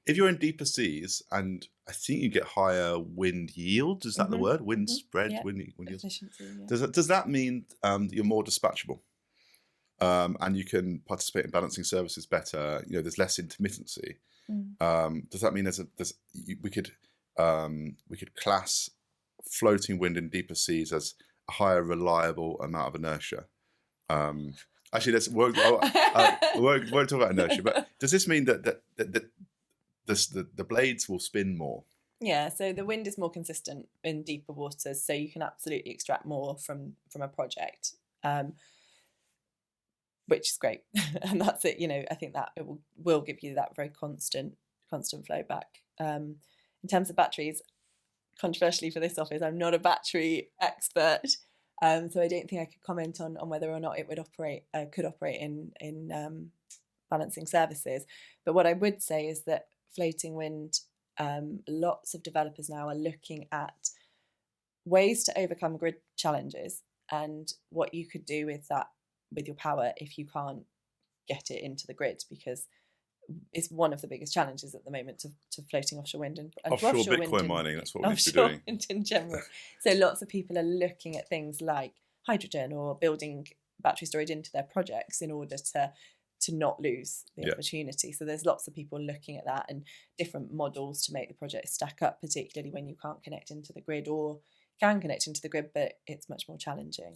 if you're in deeper seas, and I think you get higher wind yield, is that the word? Wind spread, Yeah. wind yield. Efficiency, yeah. Does that mean that you're more dispatchable? And you can participate in balancing services better. There's less intermittency. Does that mean we could class floating wind in deeper seas as a higher reliable amount of inertia? Actually, we won't talk about inertia. But does this mean that the blades will spin more? Yeah, so the wind is more consistent in deeper waters, so you can absolutely extract more from a project. Which is great. And that's it. I think that it will give you that very constant flow back. In terms of batteries, controversially for this office, I'm not a battery expert, so I don't think I could comment on whether or not it would could operate in balancing services. But what I would say is that floating wind, lots of developers now are looking at ways to overcome grid challenges and what you could do with that, with your power, if you can't get it into the grid, because it's one of the biggest challenges at the moment to floating offshore wind and offshore Bitcoin wind mining. That's what we need to be doing. Wind in general. So lots of people are looking at things like hydrogen or building battery storage into their projects in order to not lose the opportunity. So there's lots of people looking at that and different models to make the project stack up, particularly when you can't connect into the grid or can connect into the grid, but it's much more challenging.